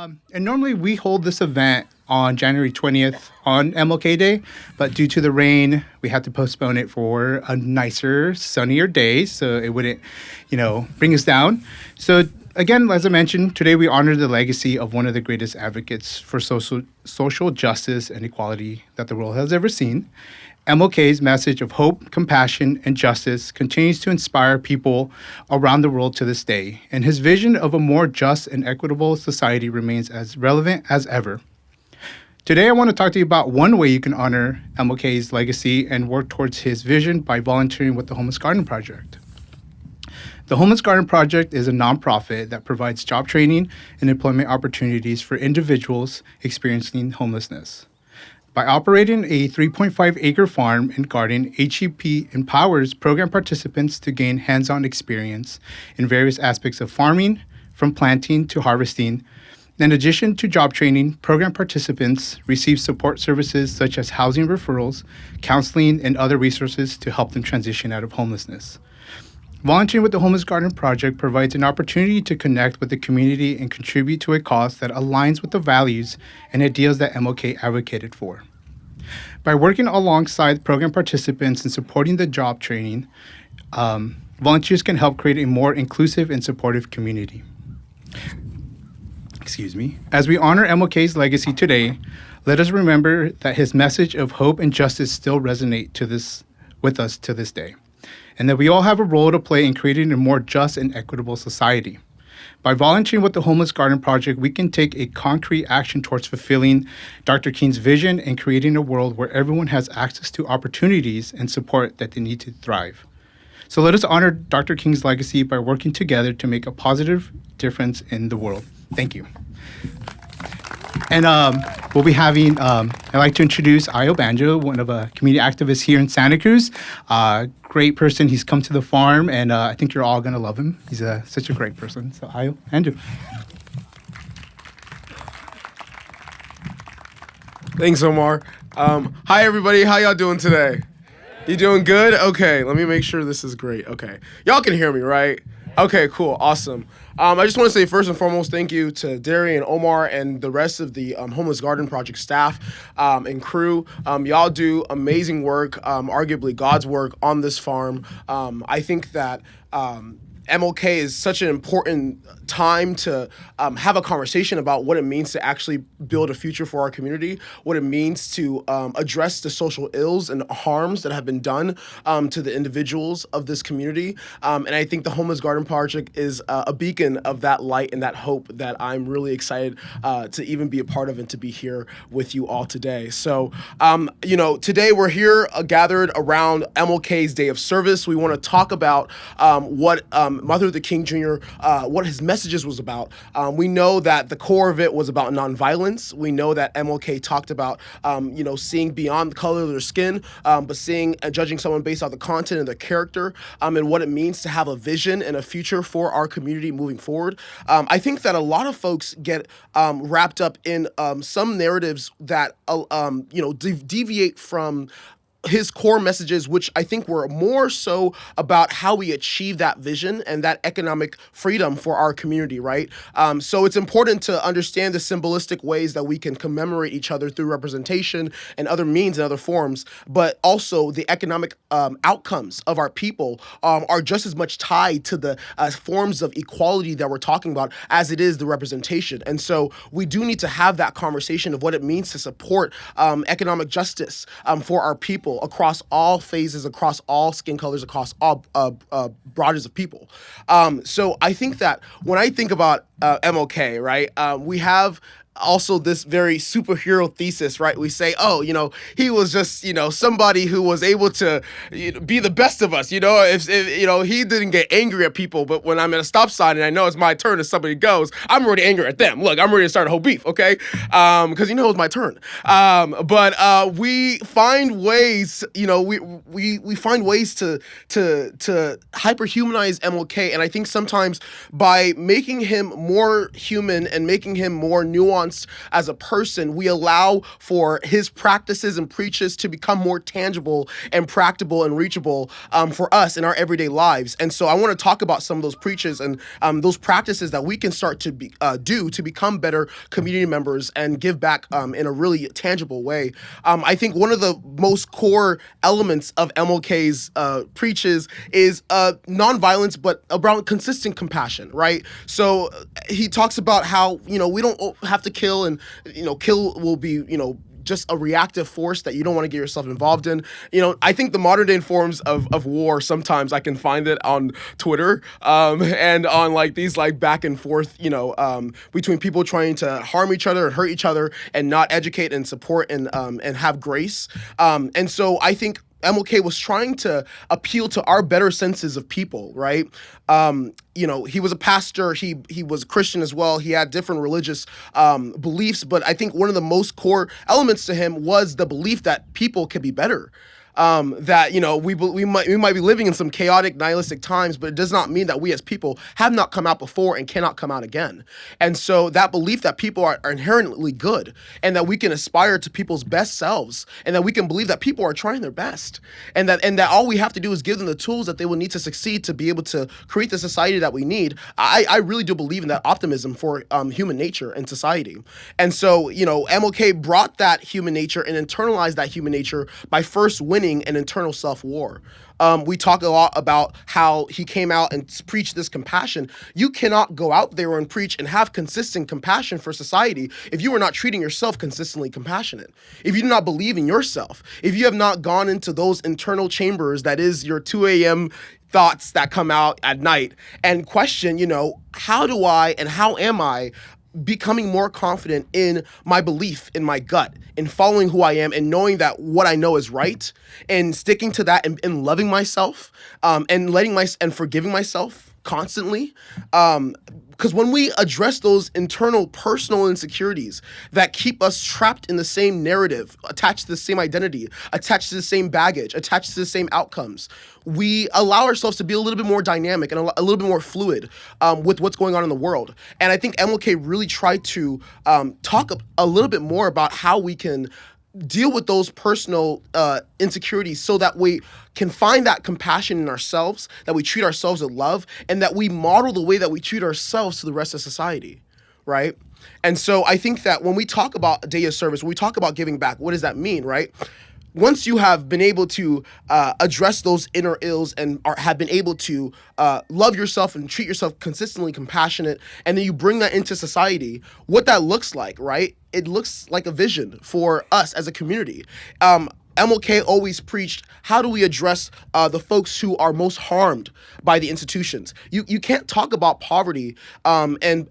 And normally we hold this event on January 20th on MLK Day, but due to the rain, we had to postpone it for a nicer, sunnier day so it wouldn't, bring us down. So again, as I mentioned, today we honor the legacy of one of the greatest advocates for social justice and equality that the world has ever seen. MLK's message of hope, compassion, and justice continues to inspire people around the world to this day, and his vision of a more just and equitable society remains as relevant as ever. Today, I want to talk to you about one way you can honor MLK's legacy and work towards his vision by volunteering with the Homeless Garden Project. The Homeless Garden Project is a nonprofit that provides job training and employment opportunities for individuals experiencing homelessness. By operating a 3.5-acre farm and garden, HGP empowers program participants to gain hands-on experience in various aspects of farming, from planting to harvesting. In addition to job training, program participants receive support services such as housing referrals, counseling, and other resources to help them transition out of homelessness. Volunteering with the Homeless Garden Project provides an opportunity to connect with the community and contribute to a cause that aligns with the values and ideals that MLK advocated for. By working alongside program participants and supporting the job training, volunteers can help create a more inclusive and supportive community. As we honor MLK's legacy today, let us remember that his message of hope and justice still resonate with us to this day, and that we all have a role to play in creating a more just and equitable society. By volunteering with the Homeless Garden Project, we can take a concrete action towards fulfilling Dr. King's vision and creating a world where everyone has access to opportunities and support that they need to thrive. So let us honor Dr. King's legacy by working together to make a positive difference in the world. Thank you. And we'll be having, I'd like to introduce Ayo Banjo, one of a community activists here in Santa Cruz. Great person. He's come to the farm, and I think you're all going to love him. He's such a great person. So Ayo, Banjo. Thanks, Omar. Hi, everybody. How y'all doing today? You doing good? Okay, let me make sure this is great. Okay. Y'all can hear me, right? Okay, cool. Awesome. I just want to say first and foremost, thank you to Derry and Omar and the rest of the Homeless Garden Project staff and crew. Y'all do amazing work, arguably God's work on this farm. I think that MLK is such an important time to have a conversation about what it means to actually build a future for our community, what it means to address the social ills and harms that have been done to the individuals of this community. And I think the Homeless Garden Project is a beacon of that light and that hope that I'm really excited to even be a part of and to be here with you all today. So, today we're here gathered around MLK's Day of Service. We want to talk about what Martin Luther King Jr., what his messages was about. We know that the core of it was about nonviolence. We know that MLK talked about, seeing beyond the color of their skin, but seeing and judging someone based on the content and their character, and what it means to have a vision and a future for our community moving forward. I think that a lot of folks get wrapped up in some narratives that, deviate from his core messages, which I think were more so about how we achieve that vision and that economic freedom for our community, right? So it's important to understand the symbolistic ways that we can commemorate each other through representation and other means and other forms, but also the economic outcomes of our people are just as much tied to the forms of equality that we're talking about as it is the representation. And so we do need to have that conversation of what it means to support economic justice for our people across all phases, across all skin colors, across all broaders of people. So I think that when I think about MLK, right, we have also this very superhero thesis, right? We say, he was just, somebody who was able to be the best of us, if he didn't get angry at people, but when I'm at a stop sign and I know it's my turn and somebody goes, I'm already angry at them. Look, I'm ready to start a whole beef, okay? Because it's my turn. But we find ways, we find ways to hyperhumanize MLK, and I think sometimes by making him more human and making him more nuanced nuanced as a person, we allow for his practices and preaches to become more tangible and practical and reachable for us in our everyday lives. And so I want to talk about some of those preaches and those practices that we can start to do to become better community members and give back in a really tangible way. I think one of the most core elements of MLK's preaches is nonviolence, but around consistent compassion, right? So he talks about how, we don't have to kill, and, kill will be, just a reactive force that you don't want to get yourself involved in. I think the modern day forms of war, sometimes I can find it on Twitter and on these back and forth, between people trying to harm each other and hurt each other and not educate and support and have grace. And so I think MLK was trying to appeal to our better senses of people, right? He was a pastor. He was a Christian as well. He had different religious beliefs, but I think one of the most core elements to him was the belief that people could be better. That we might be living in some chaotic, nihilistic times, but it does not mean that we as people have not come out before and cannot come out again. And so that belief that people are inherently good, and that we can aspire to people's best selves, and that we can believe that people are trying their best, and that all we have to do is give them the tools that they will need to succeed to be able to create the society that we need. I really do believe in that optimism for human nature and society. And so MLK brought that human nature and internalized that human nature by first winning an internal self-war. We talk a lot about how he came out and preached this compassion. You cannot go out there and preach and have consistent compassion for society if you are not treating yourself consistently compassionate. If you do not believe in yourself, if you have not gone into those internal chambers that is your 2 a.m. thoughts that come out at night and question, how do I and how am I becoming more confident in my belief, in my gut, in following who I am and knowing that what I know is right and sticking to that and loving myself and and forgiving myself constantly. Because when we address those internal personal insecurities that keep us trapped in the same narrative, attached to the same identity, attached to the same baggage, attached to the same outcomes, we allow ourselves to be a little bit more dynamic and a little bit more fluid with what's going on in the world. And I think MLK really tried to talk a little bit more about how we can deal with those personal insecurities so that we can find that compassion in ourselves, that we treat ourselves with love, and that we model the way that we treat ourselves to the rest of society, right? And so I think that when we talk about a day of service, when we talk about giving back, what does that mean, right? Once you have been able to address those inner ills and have been able to love yourself and treat yourself consistently compassionate, and then you bring that into society, what that looks like, right? It looks like a vision for us as a community. MLK always preached, how do we address the folks who are most harmed by the institutions? You can't talk about poverty and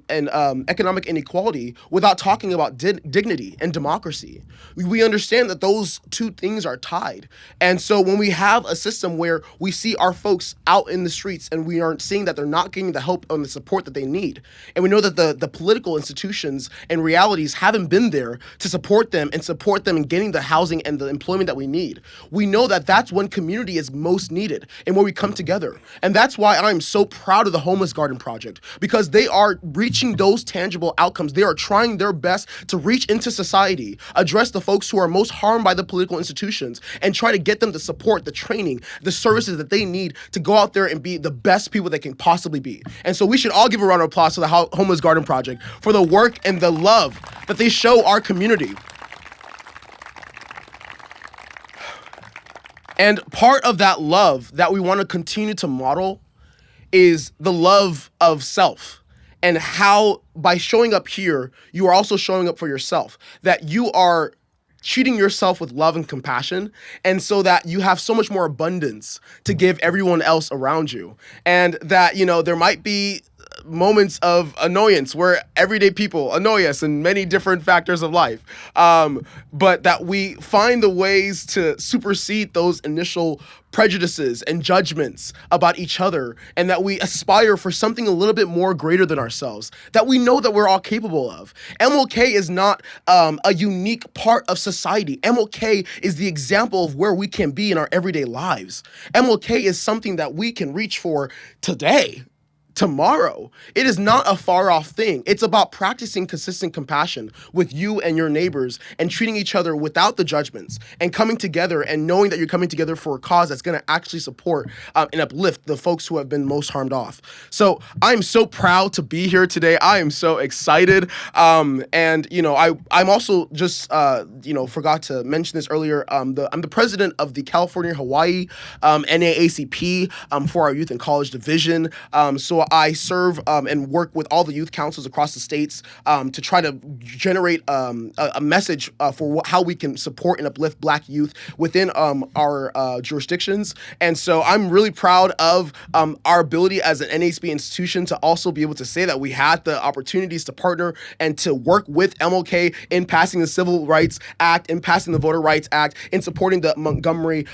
economic inequality without talking about dignity and democracy. We understand that those two things are tied. And so when we have a system where we see our folks out in the streets and we aren't seeing that they're not getting the help and the support that they need, and we know that the political institutions and realities haven't been there to support them in getting the housing and the employment that we need, we know that that's when community is most needed and where we come together. And that's why I'm so proud of the Homeless Garden Project, because they are reaching those tangible outcomes. They are trying their best to reach into society, address the folks who are most harmed by the political institutions, and try to get them the support, the training, the services that they need to go out there and be the best people they can possibly be. And so we should all give a round of applause to the Homeless Garden Project for the work and the love that they show our community. And part of that love that we want to continue to model is the love of self, and how by showing up here, you are also showing up for yourself, that you are treating yourself with love and compassion, and so that you have so much more abundance to give everyone else around you. And that, there might be moments of annoyance where everyday people annoy us in many different factors of life. But that we find the ways to supersede those initial prejudices and judgments about each other, and that we aspire for something a little bit more greater than ourselves, that we know that we're all capable of. MLK is not a unique part of society. MLK is the example of where we can be in our everyday lives. MLK is something that we can reach for today. tomorrow. It is not a far off thing. It's about practicing consistent compassion with you and your neighbors and treating each other without the judgments and coming together and knowing that you're coming together for a cause that's going to actually support and uplift the folks who have been most harmed off. So I'm so proud to be here today. I am so excited. And, you know, I'm also just, you know, forgot to mention this earlier. I'm the president of the California Hawaii NAACP for our youth and college division. So I serve and work with all the youth councils across the states to try to generate a message for how we can support and uplift Black youth within our jurisdictions. And so I'm really proud of our ability as an NAACP institution to also be able to say that we had the opportunities to partner and to work with MLK in passing the Civil Rights Act, in passing the Voter Rights Act, in supporting the Montgomery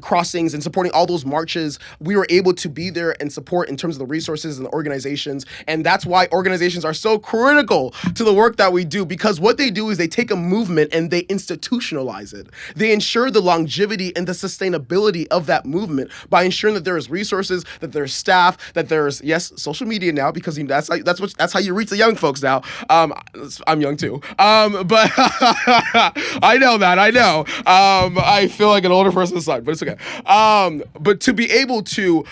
crossings and supporting all those marches. We were able to be there and support in terms of the resources and the organizations. And that's why organizations are so critical to the work that we do, because what they do is they take a movement and they institutionalize it. They ensure the longevity and the sustainability of that movement by ensuring that there is resources, that there's staff, that there's, yes, social media now, because you know, that's how you reach the young folks now. I'm young too. But I know that. I know. I feel like an older person inside, but it's okay. But to be able to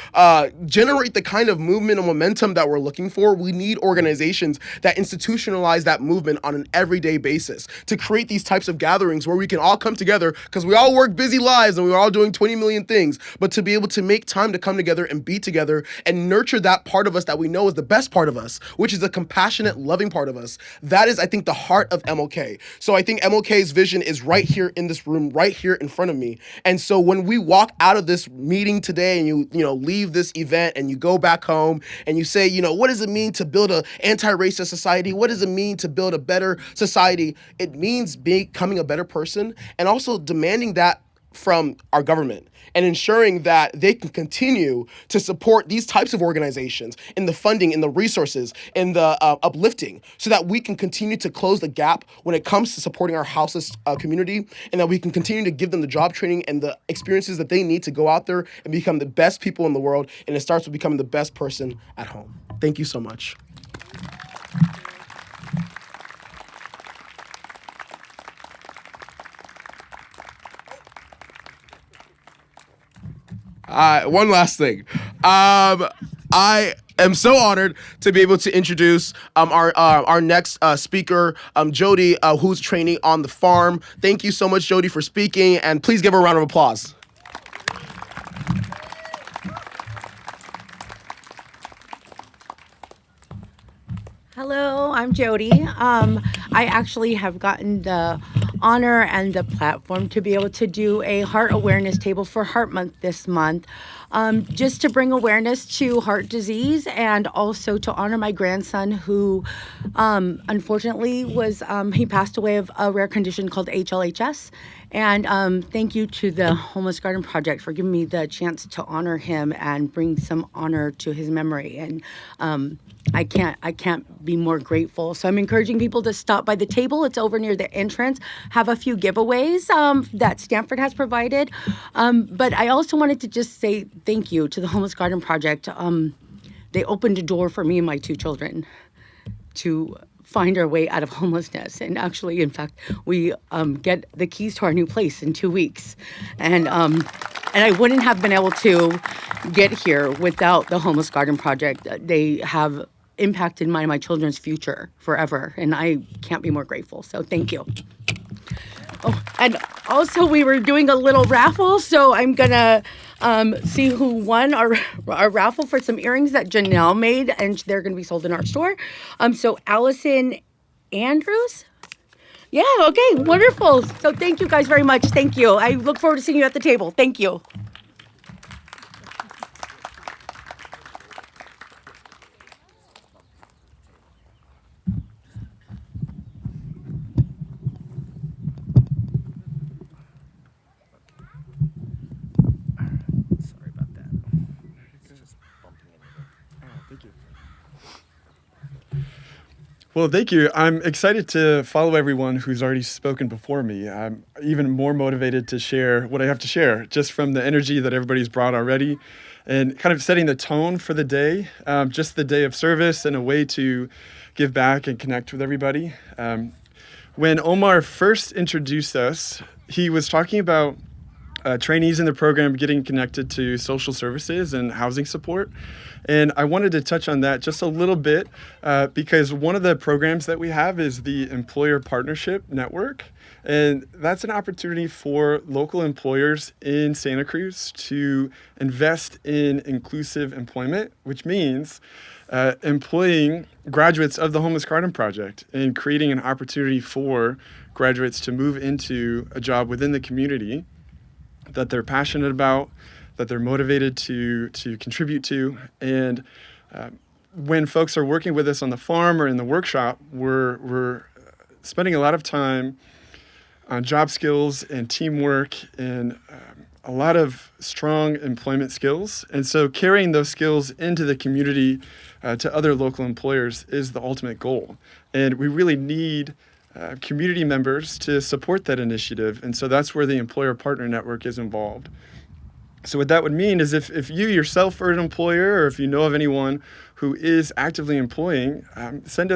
generate the kind of movement and momentum that we're looking for, we need organizations that institutionalize that movement on an everyday basis to create these types of gatherings where we can all come together, because we all work busy lives and we're all doing 20 million things, but to be able to make time to come together and be together and nurture that part of us that we know is the best part of us, which is the compassionate, loving part of us. That is, I think, the heart of MLK. So I think MLK's vision is right here in this room, right here in front of me. And so when we walk out of this meeting today and you leave this event and you go back home and you say, what does it mean to build an anti-racist society? What does it mean to build a better society? It means becoming a better person and also demanding that from our government and ensuring that they can continue to support these types of organizations in the funding, in the resources, in the uplifting, so that we can continue to close the gap when it comes to supporting our houseless community, and that we can continue to give them the job training and the experiences that they need to go out there and become the best people in the world. And it starts with becoming the best person at home. Thank you so much. One last thing. I am so honored to be able to introduce our next speaker, Jody, who's a trainee on the farm. Thank you so much, Jody, for speaking, and please give her a round of applause. Hello, I'm Jody. I actually have gotten the honor and the platform to be able to do a heart awareness table for Heart Month this month, just to bring awareness to heart disease and also to honor my grandson who unfortunately he passed away of a rare condition called HLHS. And thank you to the Homeless Garden Project for giving me the chance to honor him and bring some honor to his memory. And I can't be more grateful. So I'm encouraging people to stop by the table. It's over near the entrance. Have a few giveaways that Stanford has provided. But I also wanted to just say thank you to the Homeless Garden Project. They opened a door for me and my two children to find our way out of homelessness. And actually, in fact, we get the keys to our new place in 2 weeks. And I wouldn't have been able to get here without the Homeless Garden Project. They have impacted my children's future forever, and I can't be more grateful. So thank you. Oh, and also we were doing a little raffle, so I'm gonna see who won our raffle for some earrings that Janelle made, and they're gonna be sold in our store. So Allison Andrews. Yeah, okay, wonderful. So thank you guys very much. Thank you. I look forward to seeing you at the table. Thank you. Well, thank you. I'm excited to follow everyone who's already spoken before me. I'm even more motivated to share what I have to share, just from the energy that everybody's brought already. and kind of setting the tone for the day, just the day of service and a way to give back and connect with everybody. When Omar first introduced us, he was talking about trainees in the program getting connected to social services and housing support. And I wanted to touch on that just a little bit because one of the programs that we have is the Employer Partnership Network. And that's an opportunity for local employers in Santa Cruz to invest in inclusive employment, which means employing graduates of the Homeless Garden Project and creating an opportunity for graduates to move into a job within the community that they're passionate about, that they're motivated to contribute to. And when folks are working with us on the farm or in the workshop, we're spending a lot of time on job skills and teamwork and a lot of strong employment skills. And so carrying those skills into the community to other local employers is the ultimate goal. And we really need community members to support that initiative. And so that's where the Employer Partner Network is involved. So what that would mean is if you yourself are an employer or if you know of anyone who is actively employing, send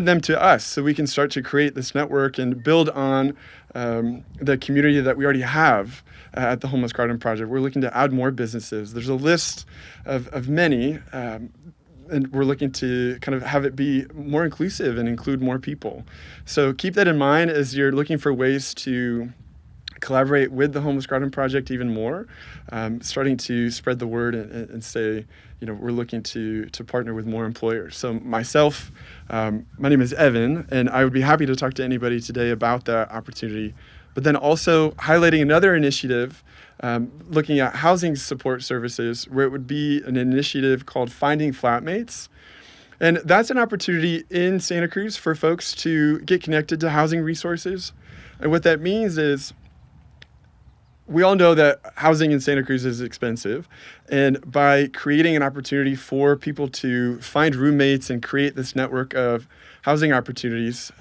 them to us so we can start to create this network and build on the community that we already have at the Homeless Garden Project. We're looking to add more businesses. There's a list of many, and we're looking to kind of have it be more inclusive and include more people. So keep that in mind as you're looking for ways to collaborate with the Homeless Garden Project even more, starting to spread the word and say, we're looking to partner with more employers. So myself, my name is Evan, and I would be happy to talk to anybody today about that opportunity. But then also highlighting another initiative, looking at housing support services, where it would be an initiative called Finding Flatmates. And that's an opportunity in Santa Cruz for folks to get connected to housing resources. And what that means is, we all know that housing in Santa Cruz is expensive, and by creating an opportunity for people to find roommates and create this network of housing opportunities,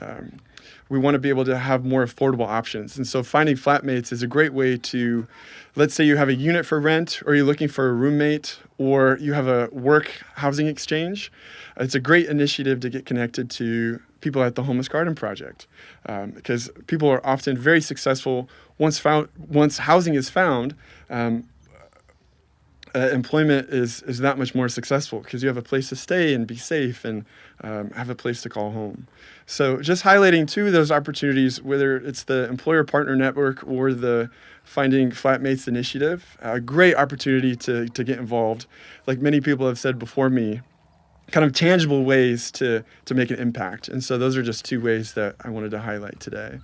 we want to be able to have more affordable options. And so finding flatmates is a great way to, let's say you have a unit for rent, or you're looking for a roommate, or you have a work housing exchange. It's a great initiative to get connected to people at the Homeless Garden Project, because people are often very successful once housing is found. Employment is that much more successful because you have a place to stay and be safe and have a place to call home. So just highlighting two of those opportunities, whether it's the Employer Partner Network or the Finding Flatmates Initiative, a great opportunity to get involved. Like many people have said before me, kind of tangible ways to make an impact. And so those are just two ways that I wanted to highlight today.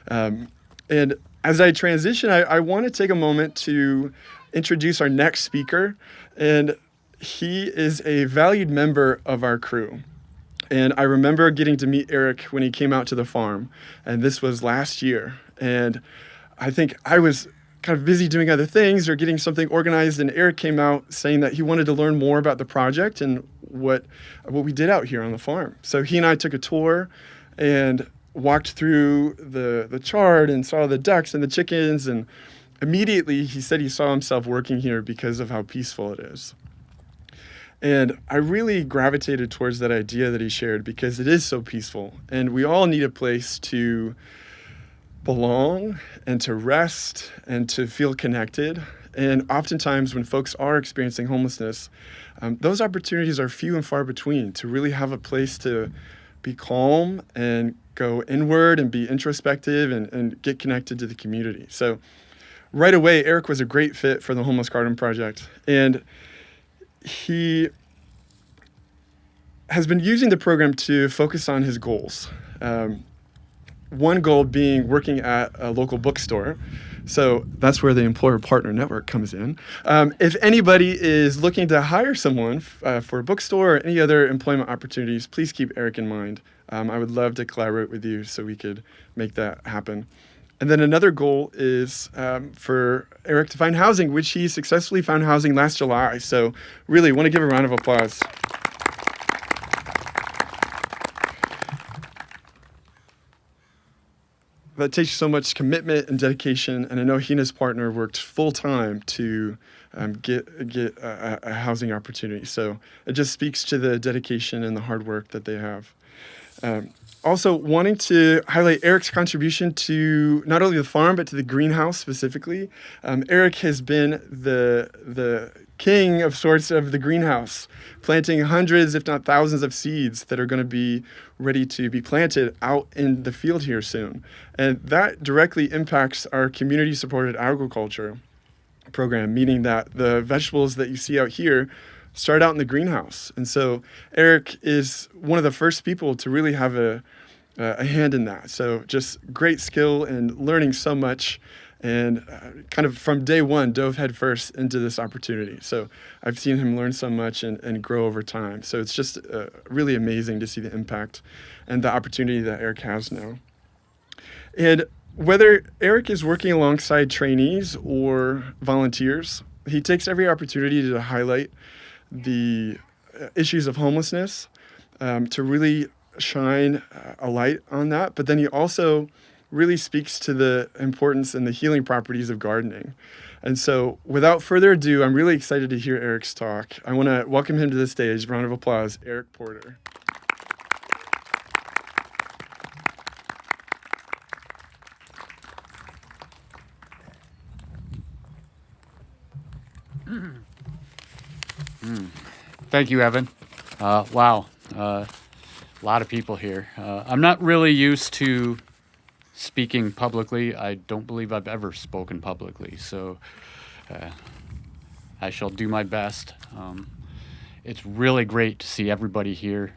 And as I transition, I want to take a moment to introduce our next speaker. And he is a valued member of our crew. And I remember getting to meet Eric when he came out to the farm. And this was last year. And I think I was kind of busy doing other things or getting something organized. And Eric came out saying that he wanted to learn more about the project and what we did out here on the farm. So he and I took a tour and walked through the chart and saw the ducks and the chickens, and immediately he said he saw himself working here because of how peaceful it is. And I really gravitated towards that idea that he shared because it is so peaceful, and we all need a place to belong and to rest and to feel connected. And oftentimes when folks are experiencing homelessness, those opportunities are few and far between to really have a place to be calm and go inward and be introspective and get connected to the community. So right away, Eric was a great fit for the Homeless Garden Project. And he has been using the program to focus on his goals. One goal being working at a local bookstore. So that's where the Employer Partner Network comes in. If anybody is looking to hire someone for a bookstore or any other employment opportunities, please keep Eric in mind. I would love to collaborate with you so we could make that happen. And then another goal is for Eric to find housing, which he successfully found housing last July. So really want to give a round of applause. that takes so much commitment and dedication. And I know he and his partner worked full time to get a housing opportunity. So it just speaks to the dedication and the hard work that they have. Also, wanting to highlight Eric's contribution to not only the farm, but to the greenhouse specifically. Eric has been the king of sorts of the greenhouse, planting hundreds, if not thousands, of seeds that are going to be ready to be planted out in the field here soon. And that directly impacts our community-supported agriculture program, meaning that the vegetables that you see out here start out in the greenhouse. And so Eric is one of the first people to really have a hand in that. So just great skill and learning so much, and kind of from day one dove headfirst into this opportunity. So I've seen him learn so much and grow over time. So it's just really amazing to see the impact and the opportunity that Eric has now. And whether Eric is working alongside trainees or volunteers, he takes every opportunity to highlight the issues of homelessness, to really shine a light on that. But then he also really speaks to the importance and the healing properties of gardening. And so without further ado, I'm really excited to hear Eric's talk. I want to welcome him to the stage. Round of applause, Eric Porter. Thank you, Evan. Wow, a lot of people here. I'm not really used to speaking publicly. I don't believe I've ever spoken publicly, so I shall do my best. It's really great to see everybody here.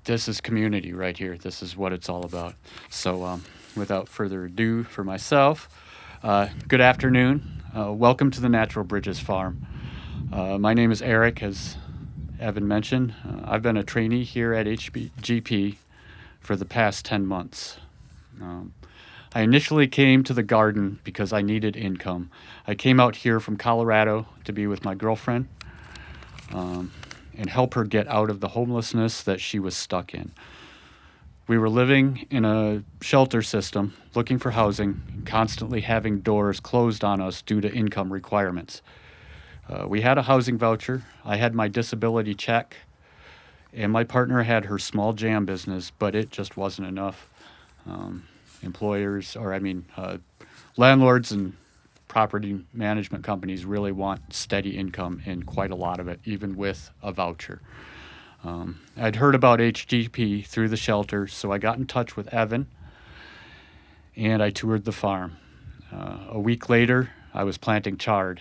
This is community right here. This is what it's all about. So without further ado, for myself, good afternoon. Welcome to the Natural Bridges Farm. My name is Eric, as Evan mentioned. I've been a trainee here at HGP for the past 10 months. I initially came to the garden because I needed income. I came out here from Colorado to be with my girlfriend and help her get out of the homelessness that she was stuck in. We were living in a shelter system, looking for housing, and constantly having doors closed on us due to income requirements. We had a housing voucher, I had my disability check, and my partner had her small jam business, but it just wasn't enough. Landlords and property management companies really want steady income, and quite a lot of it, even with a voucher. I'd heard about HGP through the shelter, so I got in touch with Evan, and I toured the farm. A week later, I was planting chard.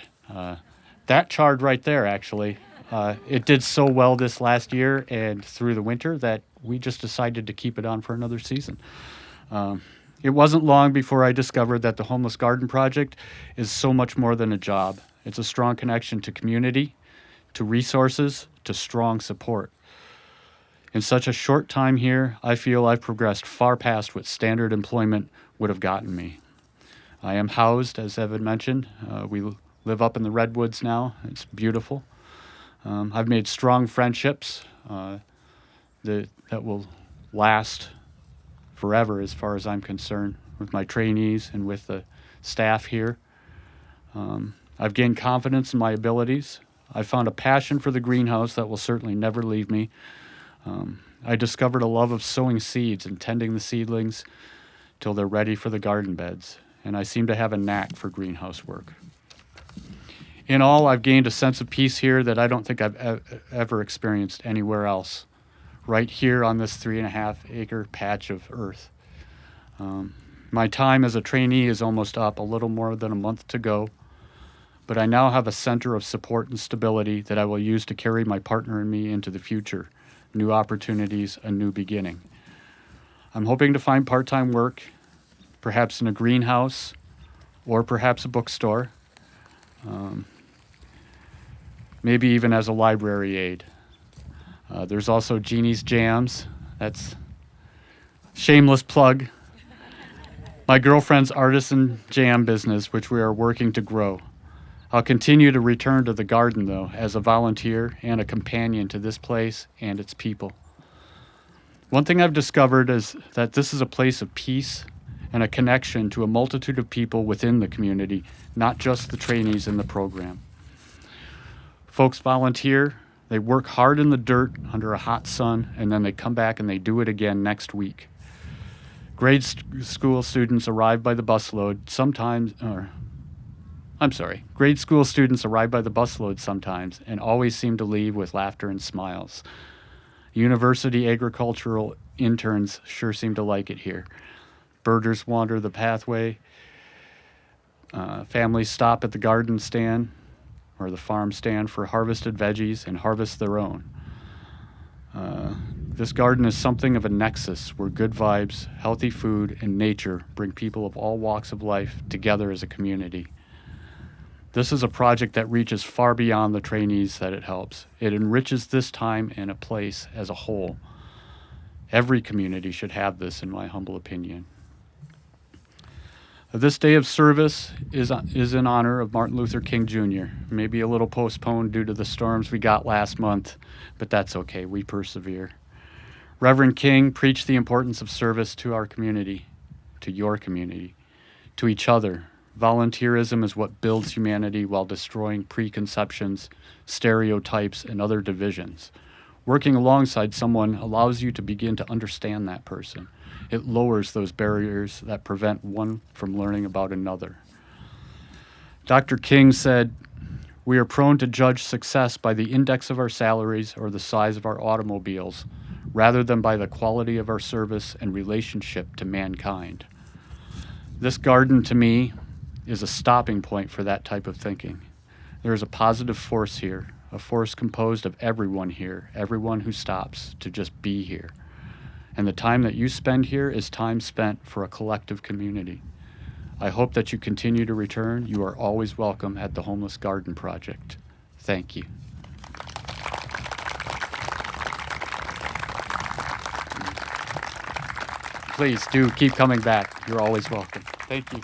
That chard right there, actually, it did so well this last year and through the winter that we just decided to keep it on for another season. It wasn't long before I discovered that the Homeless Garden Project is so much more than a job. It's a strong connection to community, to resources, to strong support. In such a short time here, I feel I've progressed far past what standard employment would have gotten me. I am housed, as Evan mentioned. We live up in the Redwoods now. It's beautiful. I've made strong friendships that will last forever as far as I'm concerned with my trainees and with the staff here. I've gained confidence in my abilities. I found a passion for the greenhouse that will certainly never leave me. I discovered a love of sowing seeds and tending the seedlings till they're ready for the garden beds, and I seem to have a knack for greenhouse work. In all, I've gained a sense of peace here that I don't think I've ever experienced anywhere else, right here on this 3.5-acre patch of earth. My time as a trainee is almost up, a little more than a month to go, but I now have a center of support and stability that I will use to carry my partner and me into the future, new opportunities, a new beginning. I'm hoping to find part-time work, perhaps in a greenhouse or perhaps a bookstore, maybe even as a library aide. There's also Jeannie's Jams. That's shameless plug. My girlfriend's artisan jam business, which we are working to grow. I'll continue to return to the garden, though, as a volunteer and a companion to this place and its people. One thing I've discovered is that this is a place of peace and a connection to a multitude of people within the community, not just the trainees in the program. Folks volunteer, they work hard in the dirt under a hot sun, and then they come back and they do it again next week. School students arrive by the busload sometimes and always seem to leave with laughter and smiles. University agricultural interns sure seem to like it here. Birders wander the pathway. Families stop at the garden stand or the farm stand for harvested veggies and harvest their own. This garden is something of a nexus where good vibes, healthy food, and nature bring people of all walks of life together as a community. This is a project that reaches far beyond the trainees that it helps. It enriches this time and a place as a whole. Every community should have this, in my humble opinion. This day of service is in honor of Martin Luther King Jr. Maybe a little postponed due to the storms we got last month, but that's okay. We persevere. Reverend King preached the importance of service to our community, to your community, to each other. Volunteerism is what builds humanity while destroying preconceptions, stereotypes, and other divisions. Working alongside someone allows you to begin to understand that person. It lowers those barriers that prevent one from learning about another. Dr. King said, "We are prone to judge success by the index of our salaries or the size of our automobiles, rather than by the quality of our service and relationship to mankind." This garden, to me, is a stopping point for that type of thinking. There is a positive force here, a force composed of everyone here, everyone who stops to just be here. And the time that you spend here is time spent for a collective community. I hope that you continue to return. You are always welcome at the Homeless Garden Project. Thank you. Please do keep coming back. You're always welcome. Thank you.